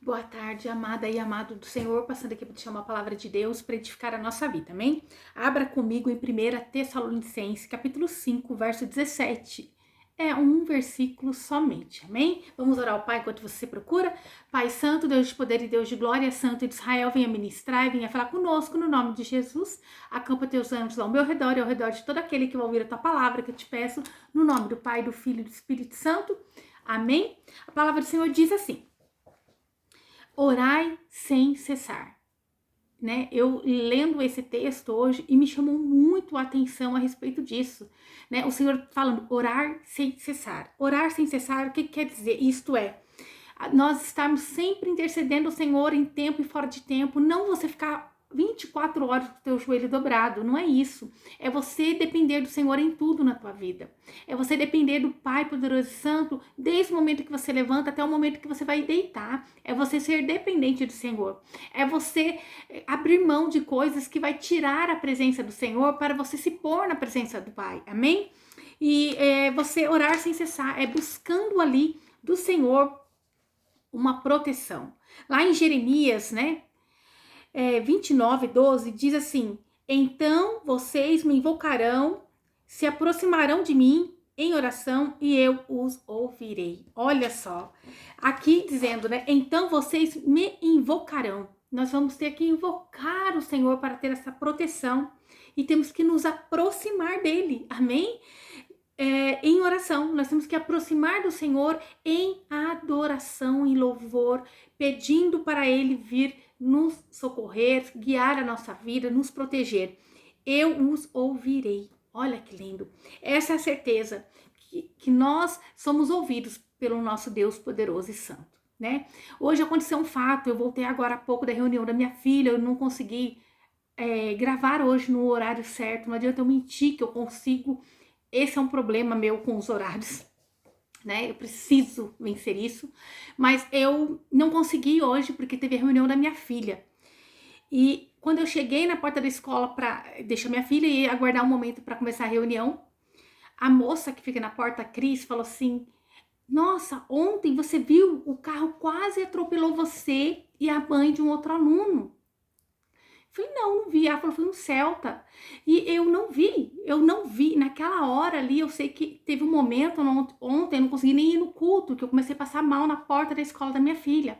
Boa tarde, amada e amado do Senhor, passando aqui para te chamar a palavra de Deus para edificar a nossa vida, amém? Abra comigo em 1 Tessalonicenses, capítulo 5, verso 17. É um versículo somente, amém? Vamos orar ao Pai enquanto você procura. Pai Santo, Deus de poder e Deus de glória, Santo de Israel, venha ministrar e venha falar conosco no nome de Jesus. Acampa teus anjos ao meu redor e ao redor de todo aquele que vai ouvir a tua palavra, que eu te peço, no nome do Pai, do Filho e do Espírito Santo, amém? A palavra do Senhor diz assim: orai sem cessar, né? Eu lendo esse texto hoje e me chamou muito a atenção a respeito disso, né? O Senhor falando orar sem cessar. Orar sem cessar, o que quer dizer? Isto é, nós estarmos sempre intercedendo o Senhor em tempo e fora de tempo, não você ficar 24 horas com o teu joelho dobrado, não é isso. É você depender do Senhor em tudo na tua vida. É você depender do Pai poderoso e santo desde o momento que você levanta até o momento que você vai deitar. É você ser dependente do Senhor. É você abrir mão de coisas que vai tirar a presença do Senhor para você se pôr na presença do Pai. Amém? E você orar sem cessar, é buscando ali do Senhor uma proteção. Lá em Jeremias, né? 29:12 diz assim: então vocês me invocarão, se aproximarão de mim em oração e eu os ouvirei. Olha só, aqui dizendo, né? Então vocês me invocarão. Nós vamos ter que invocar o Senhor para ter essa proteção e temos que nos aproximar dele, amém? Em oração, nós temos que aproximar do Senhor em adoração e louvor, pedindo para ele vir nos socorrer, guiar a nossa vida, nos proteger. Eu os ouvirei. Olha que lindo. Essa é a certeza que nós somos ouvidos pelo nosso Deus poderoso e santo, né? Hoje aconteceu um fato, eu voltei agora há pouco da reunião da minha filha, eu não consegui gravar hoje no horário certo, não adianta eu mentir que eu consigo. Esse é um problema meu com os horários, né? Eu preciso vencer isso, mas eu não consegui hoje porque teve a reunião da minha filha. E quando eu cheguei na porta da escola para deixar minha filha e aguardar um momento para começar a reunião, a moça que fica na porta, a Cris, falou assim: nossa, ontem você viu, o carro quase atropelou você e a mãe de um outro aluno. Falei, não vi. Ela falou, foi um Celta. E eu não vi. Naquela hora ali, eu sei que teve um momento, ontem eu não consegui nem ir no culto, que eu comecei a passar mal na porta da escola da minha filha.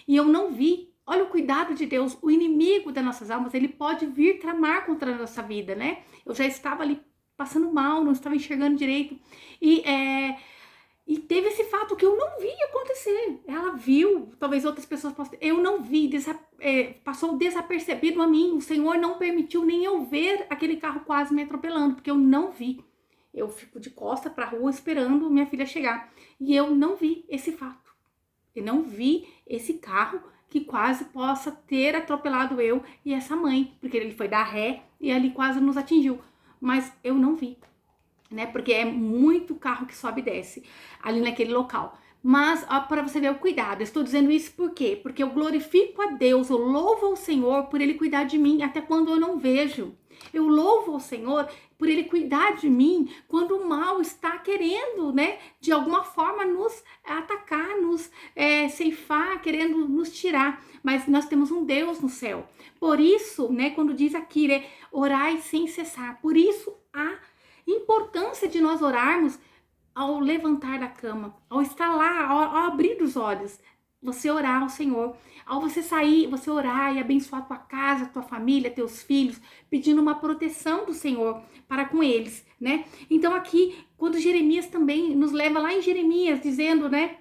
E eu não vi. Olha o cuidado de Deus. O inimigo das nossas almas, ele pode vir tramar contra a nossa vida, né? Eu já estava ali passando mal, não estava enxergando direito. E teve esse fato que eu não vi acontecer. Ela viu, talvez outras pessoas possam. Eu não vi, passou desapercebido a mim. O Senhor não permitiu nem eu ver aquele carro quase me atropelando, porque eu não vi. Eu fico de costa para a rua esperando minha filha chegar. E eu não vi esse fato. Eu não vi esse carro que quase possa ter atropelado eu e essa mãe, porque ele foi dar ré e ali quase nos atingiu. Mas eu não vi, né? Porque é muito carro que sobe e desce ali naquele local. Mas para você ver o cuidado, eu estou dizendo isso por quê? Porque eu glorifico a Deus, eu louvo ao Senhor por ele cuidar de mim até quando eu não vejo. Eu louvo ao Senhor por ele cuidar de mim quando o mal está querendo, né, de alguma forma nos atacar, nos ceifar, querendo nos tirar. Mas nós temos um Deus no céu. Por isso, né, quando diz aqui, né, orai sem cessar. Por isso a importância de nós orarmos ao levantar da cama, ao estar lá, ao abrir os olhos, você orar ao Senhor. Ao você sair, você orar e abençoar a tua casa, a tua família, teus filhos, pedindo uma proteção do Senhor para com eles, né? Então aqui, quando Jeremias também nos leva lá em Jeremias, dizendo, né?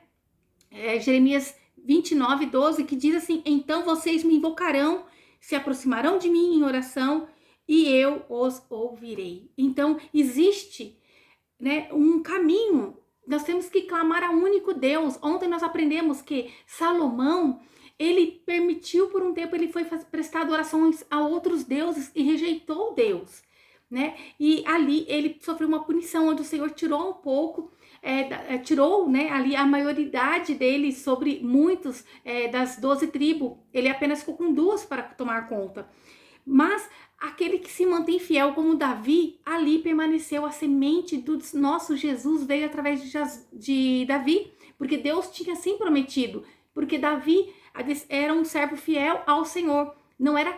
Jeremias 29:12, que diz assim: então vocês me invocarão, se aproximarão de mim em oração e eu os ouvirei. Então existe, né, um caminho. Nós temos que clamar ao único Deus. Ontem nós aprendemos que Salomão, ele permitiu por um tempo, ele foi prestar orações a outros deuses e rejeitou Deus, né? E ali ele sofreu uma punição, onde o Senhor tirou um pouco, tirou, né, ali a maioridade dele sobre muitos das 12 tribos. Ele apenas ficou com 2 para tomar conta. Mas aquele que se mantém fiel, como Davi, ali permaneceu. A semente do nosso Jesus veio através de Davi, porque Deus tinha assim prometido, porque Davi era um servo fiel ao Senhor. Não era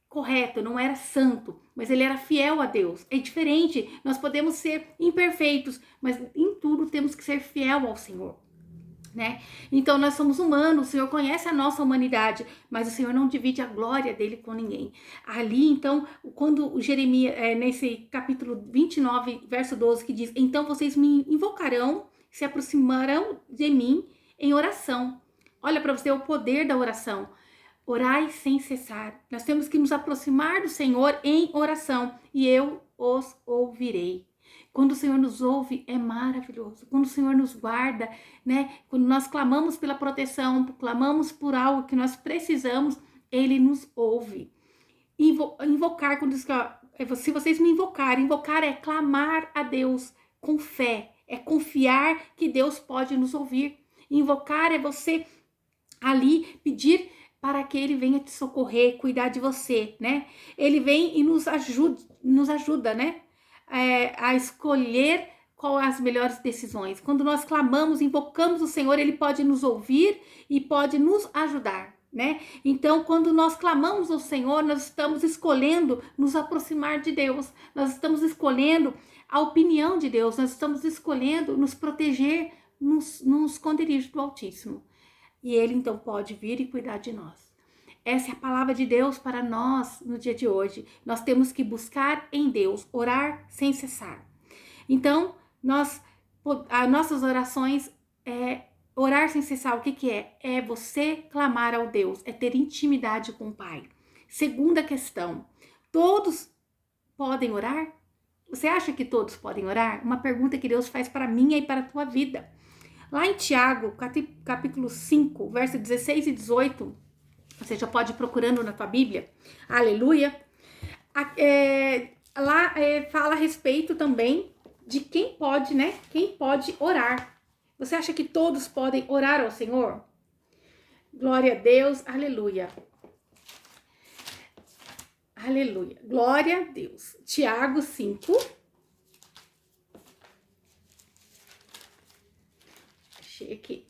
correto, não era santo, mas ele era fiel a Deus. É diferente, nós podemos ser imperfeitos, mas em tudo temos que ser fiel ao Senhor. Né? Então nós somos humanos, o Senhor conhece a nossa humanidade, mas o Senhor não divide a glória dele com ninguém. Ali, então, quando o Jeremias, nesse capítulo 29, verso 12, que diz: então vocês me invocarão, se aproximarão de mim em oração. Olha para você o poder da oração. Orai sem cessar. Nós temos que nos aproximar do Senhor em oração, e eu os ouvirei. Quando o Senhor nos ouve, é maravilhoso. Quando o Senhor nos guarda, né? Quando nós clamamos pela proteção, clamamos por algo que nós precisamos, Ele nos ouve. Invocar, quando diz que, se vocês me invocarem, invocar é clamar a Deus com fé, é confiar que Deus pode nos ouvir. Invocar é você ali pedir para que Ele venha te socorrer, cuidar de você, né? Ele vem e nos ajuda, né? A escolher quais as melhores decisões. Quando nós clamamos, invocamos o Senhor, Ele pode nos ouvir e pode nos ajudar, né? Então, quando nós clamamos ao Senhor, nós estamos escolhendo nos aproximar de Deus, nós estamos escolhendo a opinião de Deus, nós estamos escolhendo nos proteger nos esconderijos do Altíssimo. E Ele, então, pode vir e cuidar de nós. Essa é a palavra de Deus para nós no dia de hoje. Nós temos que buscar em Deus, orar sem cessar. Então, as nossas orações orar sem cessar, o que é? É você clamar ao Deus, é ter intimidade com o Pai. Segunda questão, todos podem orar? Você acha que todos podem orar? Uma pergunta que Deus faz para mim e para a tua vida. Lá em Tiago, capítulo 5, verso 16 e 18, você já pode ir procurando na tua Bíblia, aleluia, lá fala a respeito também de quem pode, né? Quem pode orar. Você acha que todos podem orar ao Senhor? Glória a Deus, aleluia. Aleluia, glória a Deus. Tiago 5. Achei aqui.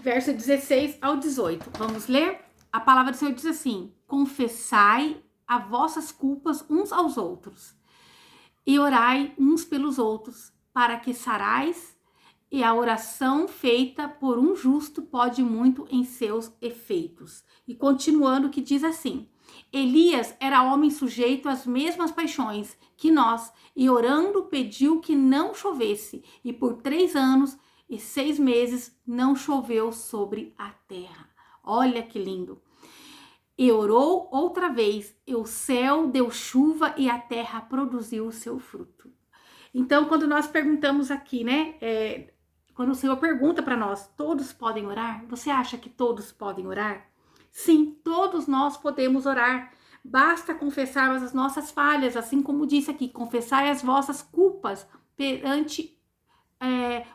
Verso 16 ao 18. Vamos ler? A palavra do Senhor diz assim: confessai as vossas culpas uns aos outros e orai uns pelos outros, para que sarais, e a oração feita por um justo pode muito em seus efeitos. E continuando, que diz assim: Elias era homem sujeito às mesmas paixões que nós, e orando pediu que não chovesse, e por 3 anos e 6 meses não choveu sobre a terra. Olha que lindo. E orou outra vez, e o céu deu chuva e a terra produziu o seu fruto. Então, quando nós perguntamos aqui, né, quando o Senhor pergunta para nós, todos podem orar? Você acha que todos podem orar? Sim, todos nós podemos orar. Basta confessarmos as nossas falhas, assim como disse aqui, confessai as vossas culpas perante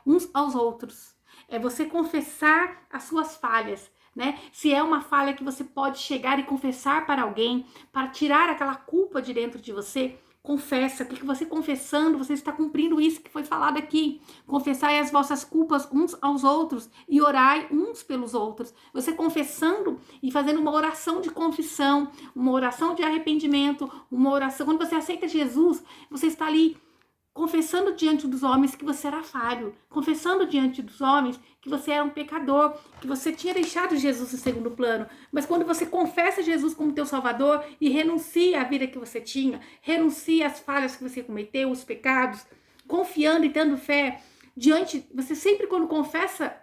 uns aos outros. É você confessar as suas falhas, né? Se é uma falha que você pode chegar e confessar para alguém, para tirar aquela culpa de dentro de você, confessa, porque você confessando, você está cumprindo isso que foi falado aqui. Confessai as vossas culpas uns aos outros e orai uns pelos outros. Você confessando e fazendo uma oração de confissão, uma oração de arrependimento, uma oração. Quando você aceita Jesus, você está ali confessando diante dos homens que você era falho, confessando diante dos homens que você era um pecador, que você tinha deixado Jesus em segundo plano. Mas quando você confessa Jesus como teu Salvador e renuncia à vida que você tinha, renuncia às falhas que você cometeu, os pecados, confiando e tendo fé diante, você sempre quando confessa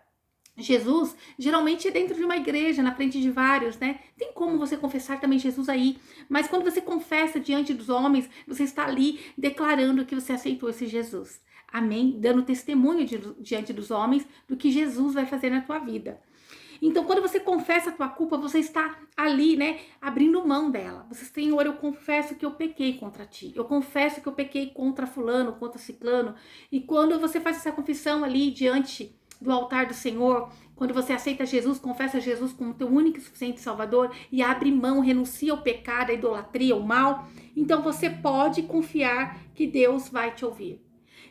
Jesus, geralmente é dentro de uma igreja, na frente de vários, né? Tem como você confessar também Jesus aí, mas quando você confessa diante dos homens, você está ali declarando que você aceitou esse Jesus. Amém? Dando testemunho diante dos homens do que Jesus vai fazer na tua vida. Então, quando você confessa a tua culpa, você está ali, né, abrindo mão dela. Você, Senhor, eu confesso que eu pequei contra ti. Eu confesso que eu pequei contra fulano, contra ciclano. E quando você faz essa confissão ali diante do altar do Senhor, quando você aceita Jesus, confessa Jesus como teu único e suficiente Salvador e abre mão, renuncia ao pecado, à idolatria, ao mal, então você pode confiar que Deus vai te ouvir.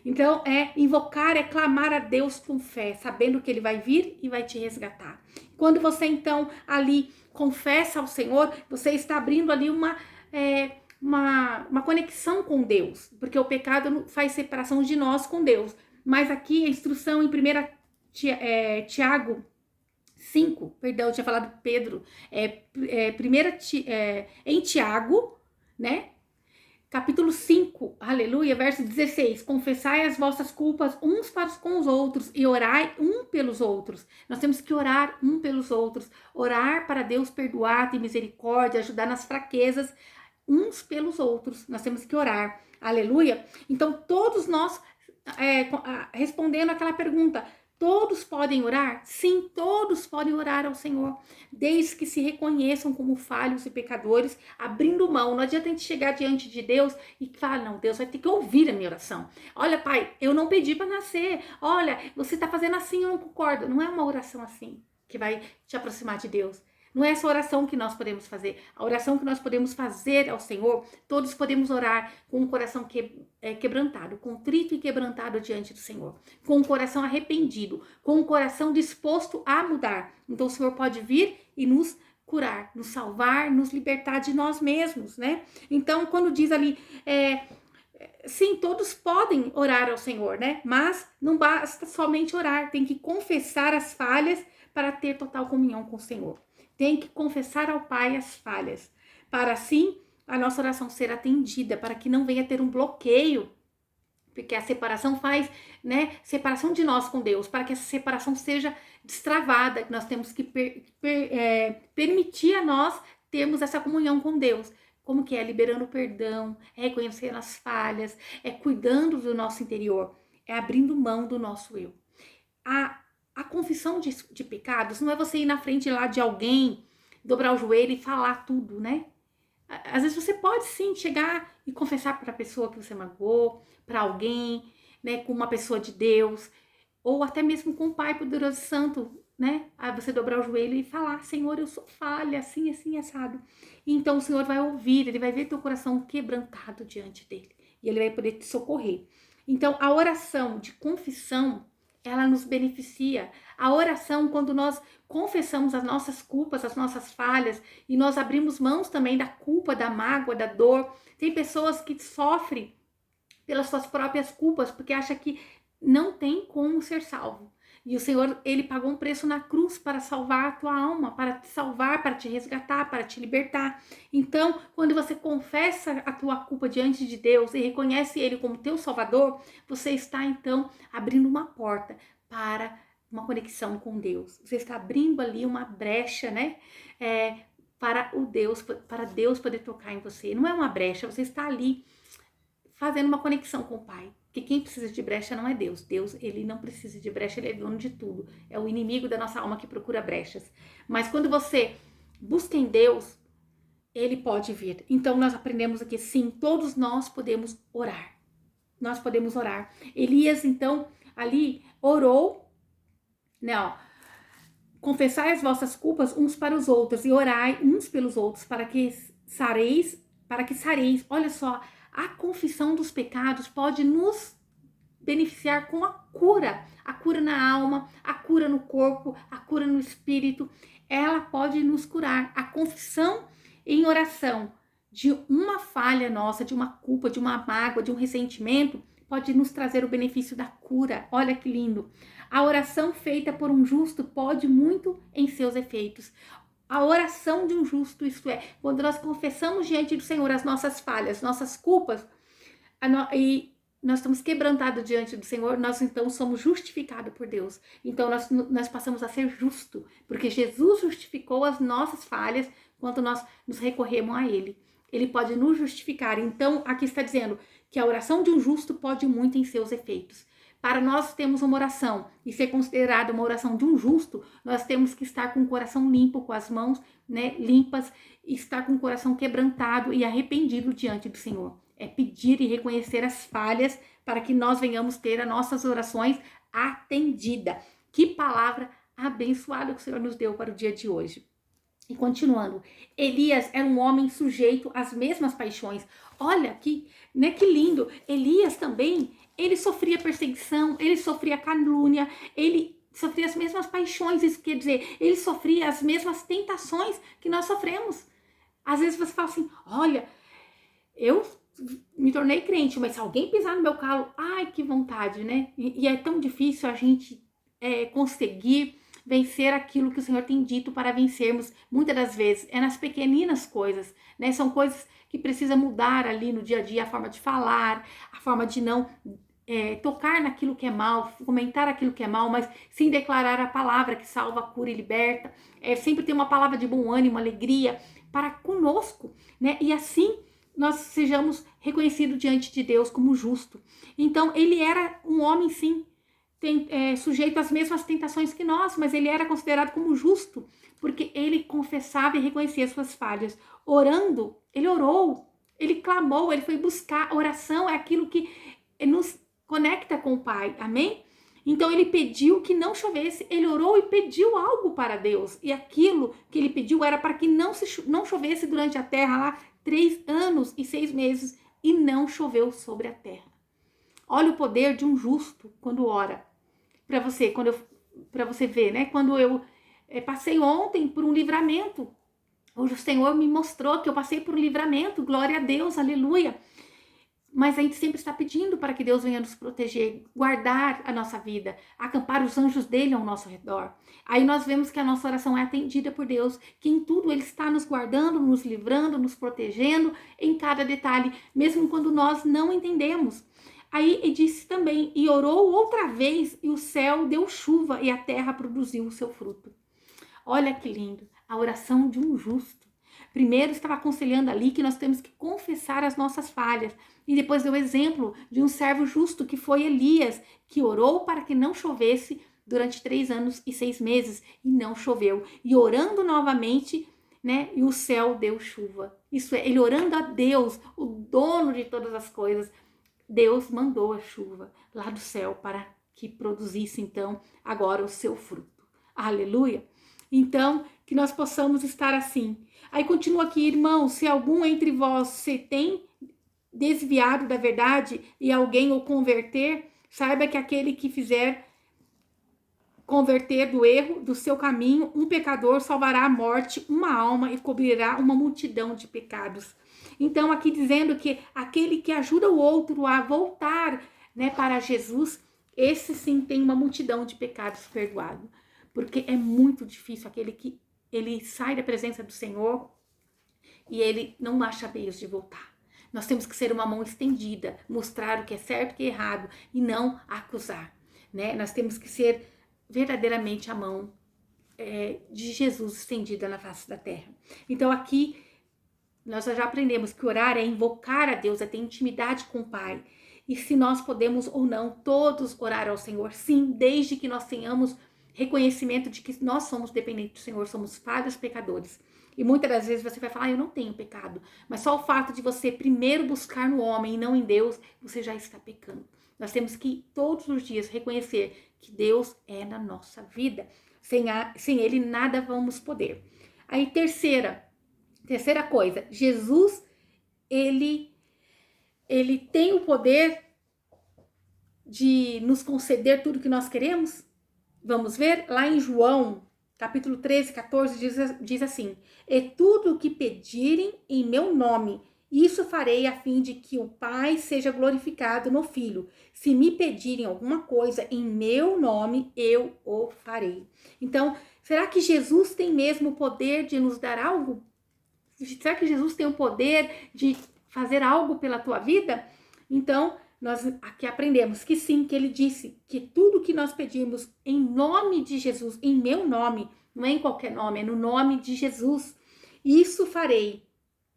Então, invocar, clamar a Deus com fé, sabendo que Ele vai vir e vai te resgatar. Quando você, então, ali confessa ao Senhor, você está abrindo ali uma conexão com Deus, porque o pecado faz separação de nós com Deus. Mas aqui a instrução em 1 Tiago 5, perdão, eu tinha falado Pedro, em Tiago, né? Capítulo 5, aleluia, verso 16. Confessai as vossas culpas uns para com os outros e orai um pelos outros. Nós temos que orar um pelos outros. Orar para Deus perdoar, ter misericórdia, ajudar nas fraquezas uns pelos outros. Nós temos que orar, aleluia. Então, todos nós, respondendo aquela pergunta, todos podem orar? Sim, todos podem orar ao Senhor, desde que se reconheçam como falhos e pecadores, abrindo mão. Não adianta a gente chegar diante de Deus e falar, não, Deus vai ter que ouvir a minha oração. Olha, Pai, eu não pedi para nascer. Olha, você está fazendo assim, eu não concordo. Não é uma oração assim que vai te aproximar de Deus. Não é essa oração que nós podemos fazer. A oração que nós podemos fazer ao Senhor, todos podemos orar com um coração quebrantado, contrito e quebrantado diante do Senhor. Com um coração arrependido, com um coração disposto a mudar. Então o Senhor pode vir e nos curar, nos salvar, nos libertar de nós mesmos, né? Então quando diz ali... sim, todos podem orar ao Senhor, né? Mas não basta somente orar, tem que confessar as falhas para ter total comunhão com o Senhor. Tem que confessar ao Pai as falhas, para assim a nossa oração ser atendida, para que não venha ter um bloqueio, porque a separação faz, né, separação de nós com Deus, para que essa separação seja destravada, nós temos que permitir a nós termos essa comunhão com Deus. Como que é? Liberando o perdão, reconhecendo as falhas, cuidando do nosso interior, abrindo mão do nosso eu. A confissão de pecados não é você ir na frente lá de alguém, dobrar o joelho e falar tudo, né? Às vezes você pode sim chegar e confessar para a pessoa que você magoou, para alguém, né? Com uma pessoa de Deus, ou até mesmo com o Pai Poderoso Santo, né? Aí você dobrar o joelho e falar, Senhor, eu sou falha, assim, assim, assado. E então o Senhor vai ouvir, Ele vai ver teu coração quebrantado diante dEle. E Ele vai poder te socorrer. Então a oração de confissão, ela nos beneficia. A oração, quando nós confessamos as nossas culpas, as nossas falhas, e nós abrimos mãos também da culpa, da mágoa, da dor. Tem pessoas que sofrem pelas suas próprias culpas, porque acham que não tem como ser salvo. E o Senhor, Ele pagou um preço na cruz para salvar a tua alma, para te salvar, para te resgatar, para te libertar. Então, quando você confessa a tua culpa diante de Deus e reconhece Ele como teu Salvador, você está, então, abrindo uma porta para uma conexão com Deus. Você está abrindo ali uma brecha, né? Para Deus poder tocar em você. Não é uma brecha, você está ali fazendo uma conexão com o Pai. Porque quem precisa de brecha não é Deus. Deus, Ele não precisa de brecha, Ele é dono de tudo. É o inimigo da nossa alma que procura brechas. Mas quando você busca em Deus, Ele pode vir. Então nós aprendemos aqui, sim, todos nós podemos orar. Nós podemos orar. Elias, então, ali orou, né, ó, confessai as vossas culpas uns para os outros e orai uns pelos outros para que sareis. Olha só, a confissão dos pecados pode nos beneficiar com a cura na alma, a cura no corpo, a cura no espírito. Ela pode nos curar. A confissão em oração de uma falha nossa, de uma culpa, de uma mágoa, de um ressentimento, pode nos trazer o benefício da cura. Olha que lindo. A oração feita por um justo pode muito em seus efeitos. A oração de um justo, isto é, quando nós confessamos diante do Senhor as nossas falhas, nossas culpas, e nós estamos quebrantados diante do Senhor, nós então somos justificados por Deus. Então nós passamos a ser justo, porque Jesus justificou as nossas falhas quando nós nos recorremos a Ele. Ele pode nos justificar. Então aqui está dizendo que a oração de um justo pode muito em seus efeitos. Para nós termos uma oração e ser considerada uma oração de um justo, nós temos que estar com o coração limpo, com as mãos, né, limpas, e estar com o coração quebrantado e arrependido diante do Senhor. É pedir e reconhecer as falhas para que nós venhamos ter as nossas orações atendidas. Que palavra abençoada que o Senhor nos deu para o dia de hoje. E continuando, Elias era um homem sujeito às mesmas paixões. Olha que, né, que lindo. Elias também ele sofria perseguição, ele sofria calúnia, ele sofria as mesmas paixões, isso quer dizer, ele sofria as mesmas tentações que nós sofremos. Às vezes você fala assim, olha, eu me tornei crente, mas se alguém pisar no meu calo, ai, que vontade, né? E é tão difícil a gente conseguir vencer aquilo que o Senhor tem dito para vencermos, muitas das vezes, é nas pequeninas coisas, né? São coisas que precisam mudar ali no dia a dia, a forma de falar, a forma de não tocar naquilo que é mal, comentar aquilo que é mal, mas sim declarar a palavra que salva, cura e liberta, sempre ter uma palavra de bom ânimo, alegria para conosco, né? E assim nós sejamos reconhecidos diante de Deus como justo. Então ele era um homem sim, sujeito às mesmas tentações que nós, mas ele era considerado como justo, porque ele confessava e reconhecia suas falhas. Orando, ele orou, ele clamou, ele foi buscar. Oração é aquilo que nos conecta com o Pai, amém? Então ele pediu que não chovesse, ele orou e pediu algo para Deus, e aquilo que ele pediu era para que não chovesse durante a terra lá 3 anos e 6 meses, e não choveu sobre a terra. Olha o poder de um justo quando ora. Para você ver, né? Quando eu passei ontem por um livramento, hoje o Senhor me mostrou que eu passei por um livramento, glória a Deus, aleluia. Mas a gente sempre está pedindo para que Deus venha nos proteger, guardar a nossa vida, acampar os anjos dele ao nosso redor. Aí nós vemos que a nossa oração é atendida por Deus, que em tudo ele está nos guardando, nos livrando, nos protegendo em cada detalhe, mesmo quando nós não entendemos. Aí ele disse também, e orou outra vez, e o céu deu chuva, e a terra produziu o seu fruto. Olha que lindo, a oração de um justo. Primeiro estava aconselhando ali que nós temos que confessar as nossas falhas. E depois deu o exemplo de um servo justo que foi Elias, que orou para que não chovesse durante 3 anos e 6 meses. E não choveu. E orando novamente, né? E o céu deu chuva. Isso é, ele orando a Deus, o dono de todas as coisas. Deus mandou a chuva lá do céu para que produzisse então agora o seu fruto. Aleluia! Então, que nós possamos estar assim. Aí continua aqui, irmãos, se algum entre vós se tem desviado da verdade e alguém o converter, saiba que aquele que fizer converter do erro do seu caminho, um pecador salvará a morte, uma alma e cobrirá uma multidão de pecados. Então, aqui dizendo que aquele que ajuda o outro a voltar, né, para Jesus, esse sim tem uma multidão de pecados perdoados. Porque é muito difícil aquele que ele sai da presença do Senhor e ele não acha meios de voltar. Nós temos que ser uma mão estendida, mostrar o que é certo e o que é errado e não acusar, né? Nós temos que ser verdadeiramente a mão de Jesus estendida na face da terra. Então aqui nós já aprendemos que orar é invocar a Deus, é ter intimidade com o Pai. E se nós podemos ou não todos orar ao Senhor, sim, desde que nós tenhamos reconhecimento de que nós somos dependentes do Senhor, somos falhos pecadores. E muitas das vezes você vai falar, eu não tenho pecado. Mas só o fato de você primeiro buscar no homem e não em Deus, você já está pecando. Nós temos que todos os dias reconhecer que Deus é na nossa vida. Sem Ele nada vamos poder. Aí terceira coisa, Jesus, ele tem o poder de nos conceder tudo que nós queremos? Vamos ver? Lá em João, capítulo 13, 14, diz assim, e tudo o que pedirem em meu nome, isso farei a fim de que o Pai seja glorificado no Filho. Se me pedirem alguma coisa em meu nome, eu o farei. Então, será que Jesus tem mesmo o poder de nos dar algo? Será que Jesus tem o poder de fazer algo pela tua vida? Então, nós aqui aprendemos que sim, que ele disse que tudo que nós pedimos em nome de Jesus, em meu nome, não é em qualquer nome, é no nome de Jesus, isso farei.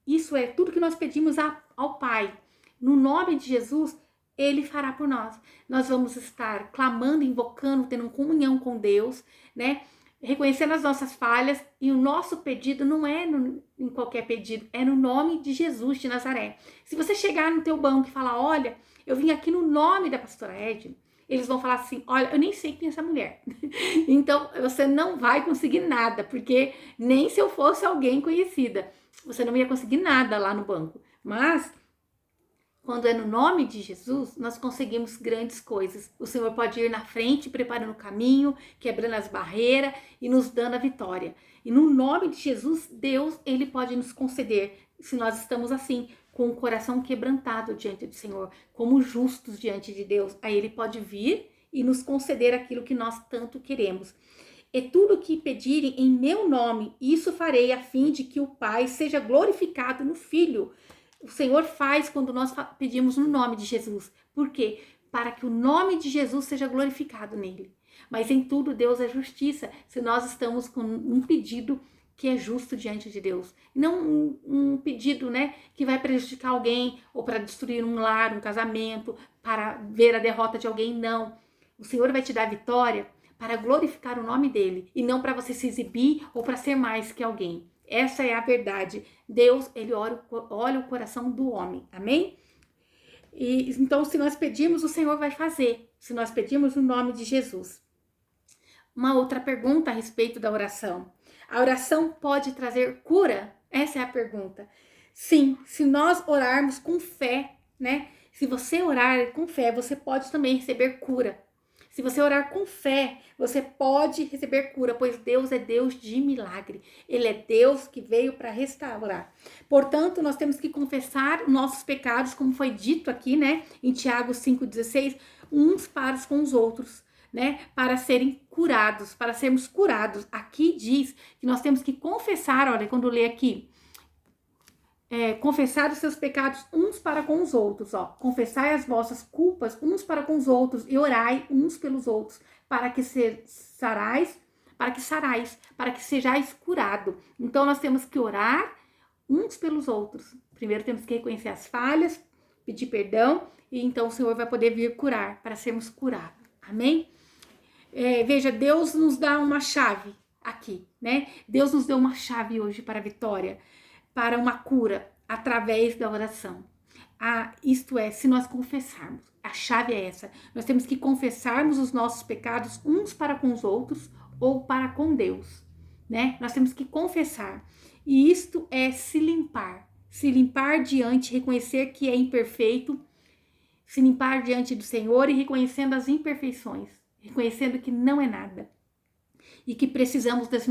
Isso é tudo que nós pedimos ao Pai. No nome de Jesus, ele fará por nós. Nós vamos estar clamando, invocando, tendo comunhão com Deus, né? Reconhecendo as nossas falhas, e o nosso pedido não é em qualquer pedido, é no nome de Jesus de Nazaré. Se você chegar no teu banco e falar, olha, eu vim aqui no nome da pastora Edna, eles vão falar assim, olha, eu nem sei quem é essa mulher. Então, você não vai conseguir nada, porque nem se eu fosse alguém conhecida, você não ia conseguir nada lá no banco. Mas Quando é no nome de Jesus, nós conseguimos grandes coisas. O Senhor pode ir na frente, preparando o caminho, quebrando as barreiras e nos dando a vitória. E no nome de Jesus, Deus, ele pode nos conceder, se nós estamos assim, com o coração quebrantado diante do Senhor, como justos diante de Deus. Aí ele pode vir e nos conceder aquilo que nós tanto queremos. E tudo que pedirem em meu nome, isso farei, a fim de que o Pai seja glorificado no Filho. O Senhor faz quando nós pedimos no nome de Jesus. Por quê? Para que o nome de Jesus seja glorificado nele. Mas em tudo Deus é justiça, se nós estamos com um pedido que é justo diante de Deus. Não um pedido, né, que vai prejudicar alguém, ou para destruir um lar, um casamento, para ver a derrota de alguém, não. O Senhor vai te dar vitória para glorificar o nome dele, e não para você se exibir ou para ser mais que alguém. Essa é a verdade. Deus, ele olha o coração do homem. Amém? E então, se nós pedimos, o Senhor vai fazer. Se nós pedimos no nome de Jesus. Uma outra pergunta a respeito da oração. A oração pode trazer cura? Essa é a pergunta. Sim, se nós orarmos com fé, né? Se você orar com fé, você pode também receber cura. Se você orar com fé, você pode receber cura, pois Deus é Deus de milagre. Ele é Deus que veio para restaurar. Portanto, nós temos que confessar nossos pecados, como foi dito aqui, né, em Tiago 5,16, uns para com os outros, né, para serem curados, para sermos curados. Aqui diz que nós temos que confessar, olha, quando lê aqui, confessar os seus pecados uns para com os outros, ó. Confessai as vossas culpas uns para com os outros e orai uns pelos outros, para que sarais, para que sejais curado. Então nós temos que orar uns pelos outros. Primeiro temos que reconhecer as falhas, pedir perdão, e então o Senhor vai poder vir curar, para sermos curados. Amém? Veja, Deus nos dá uma chave aqui, né? Deus nos deu uma chave hoje para a vitória, para uma cura através da oração. Isto é, se nós confessarmos, a chave é essa. Nós temos que confessarmos os nossos pecados uns para com os outros ou para com Deus, né? Nós temos que confessar. E isto é se limpar diante, reconhecer que é imperfeito, se limpar diante do Senhor e reconhecendo as imperfeições, reconhecendo que não é nada e que precisamos das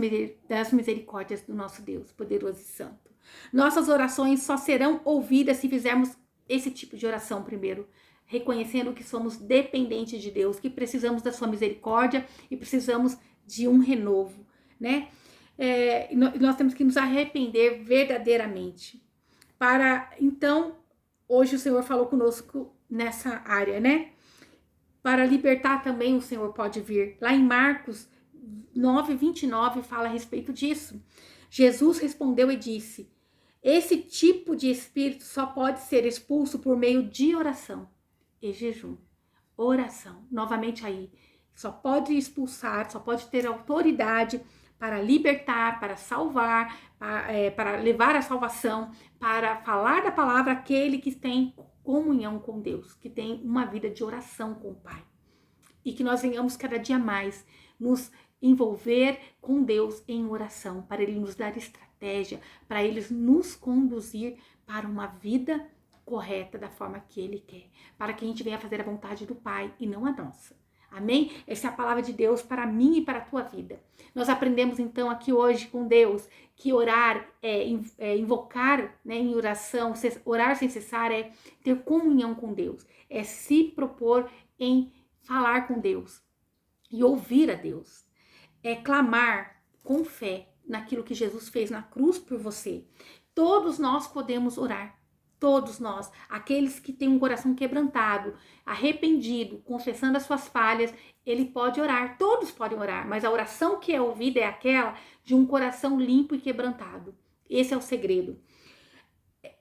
misericórdias do nosso Deus, poderoso e santo. Nossas orações só serão ouvidas se fizermos esse tipo de oração primeiro, reconhecendo que somos dependentes de Deus, que precisamos da sua misericórdia e precisamos de um renovo, né? Nós temos que nos arrepender verdadeiramente. Então, hoje o Senhor falou conosco nessa área, né? Para libertar também o Senhor pode vir. Lá em Marcos 9:29 fala a respeito disso. Jesus respondeu e disse: esse tipo de espírito só pode ser expulso por meio de oração e jejum. Oração, novamente aí, só pode expulsar, só pode ter autoridade para libertar, para salvar, para levar a salvação, para falar da palavra aquele que tem comunhão com Deus, que tem uma vida de oração com o Pai. E que nós venhamos cada dia mais nos envolver com Deus em oração, para Ele nos dar estratégia, para Ele nos conduzir para uma vida correta da forma que Ele quer, para que a gente venha fazer a vontade do Pai e não a nossa. Amém? Essa é a palavra de Deus para mim e para a tua vida. Nós aprendemos então aqui hoje com Deus que orar invocar, né, em oração, orar sem cessar é ter comunhão com Deus, é se propor em falar com Deus e ouvir a Deus. É clamar com fé naquilo que Jesus fez na cruz por você. Todos nós podemos orar. Todos nós, aqueles que têm um coração quebrantado, arrependido, confessando as suas falhas, ele pode orar, todos podem orar, mas a oração que é ouvida é aquela de um coração limpo e quebrantado. Esse é o segredo.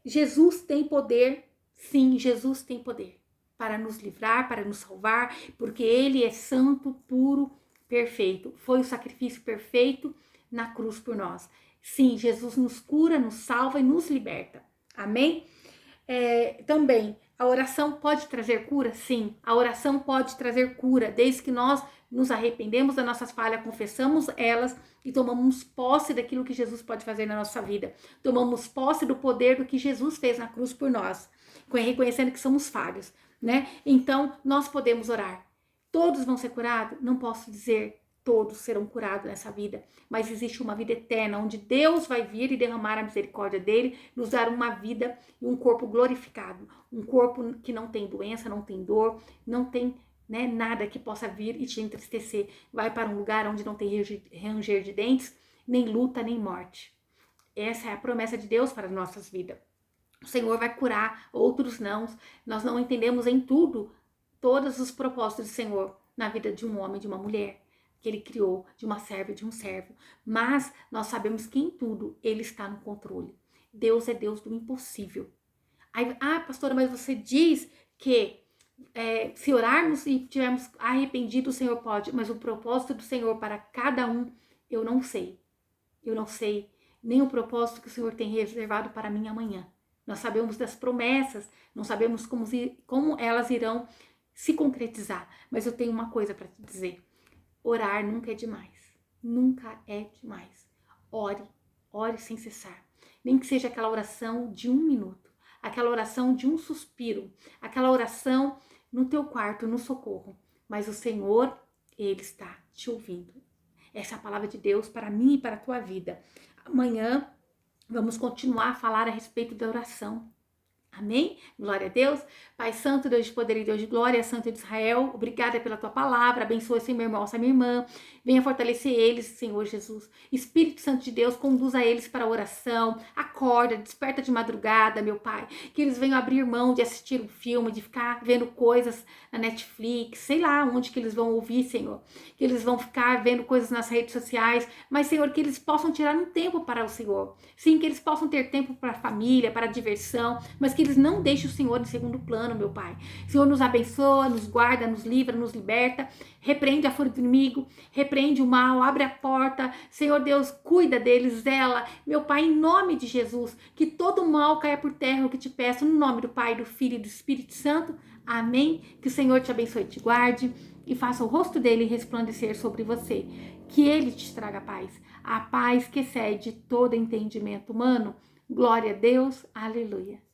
Jesus tem poder, sim, Jesus tem poder para nos livrar, para nos salvar, porque ele é santo, puro, perfeito. Foi o sacrifício perfeito na cruz por nós. Sim, Jesus nos cura, nos salva e nos liberta. Amém? Também, a oração pode trazer cura? Sim, a oração pode trazer cura, desde que nós nos arrependemos das nossas falhas, confessamos elas e tomamos posse daquilo que Jesus pode fazer na nossa vida. Tomamos posse do poder do que Jesus fez na cruz por nós. reconhecendo que somos falhos, né? Então, nós podemos orar. Todos vão ser curados? Não posso dizer todos serão curados nessa vida, mas existe uma vida eterna, onde Deus vai vir e derramar a misericórdia dele, nos dar uma vida e um corpo glorificado, um corpo que não tem doença, não tem dor, não tem, né, nada que possa vir e te entristecer. Vai para um lugar onde não tem ranger de dentes, nem luta, nem morte. Essa é a promessa de Deus para as nossas vidas. O Senhor vai curar, outros não. Nós não entendemos em tudo, todos os propósitos do Senhor na vida de um homem e de uma mulher que ele criou, de uma serva e de um servo. Mas nós sabemos que em tudo ele está no controle. Deus é Deus do impossível. Aí, pastora, mas você diz que se orarmos e tivermos arrependido, o Senhor pode. Mas o propósito do Senhor para cada um, eu não sei. Eu não sei nem o propósito que o Senhor tem reservado para mim amanhã. Nós sabemos das promessas, não sabemos como elas irão se concretizar. Mas eu tenho uma coisa para te dizer. Orar nunca é demais. Nunca é demais. Ore. Ore sem cessar. Nem que seja aquela oração de 1 minuto. Aquela oração de um suspiro. Aquela oração no teu quarto, no socorro. Mas o Senhor, Ele está te ouvindo. Essa é a palavra de Deus para mim e para a tua vida. Amanhã vamos continuar a falar a respeito da oração. Amém? Glória a Deus. Pai Santo, Deus de poder e Deus de glória, Santo de Israel, obrigada pela tua palavra, abençoa esse meu irmão, essa minha irmã, venha fortalecer eles, Senhor Jesus. Espírito Santo de Deus, conduza eles para a oração, acorda, desperta de madrugada, meu Pai, que eles venham abrir mão de assistir um filme, de ficar vendo coisas na Netflix, sei lá onde que eles vão ouvir, Senhor, que eles vão ficar vendo coisas nas redes sociais, mas, Senhor, que eles possam tirar um tempo para o Senhor, sim, que eles possam ter tempo para a família, para a diversão, mas que eles não deixem o Senhor em segundo plano, meu Pai. O Senhor nos abençoa, nos guarda, nos livra, nos liberta, repreende a fúria do inimigo, repreende o mal, abre a porta, Senhor Deus, cuida deles, zela, meu Pai, em nome de Jesus, que todo mal caia por terra, o que te peço, no nome do Pai, do Filho e do Espírito Santo, amém, que o Senhor te abençoe e te guarde, e faça o rosto dele resplandecer sobre você, que ele te traga paz, a paz que excede todo entendimento humano, glória a Deus, aleluia.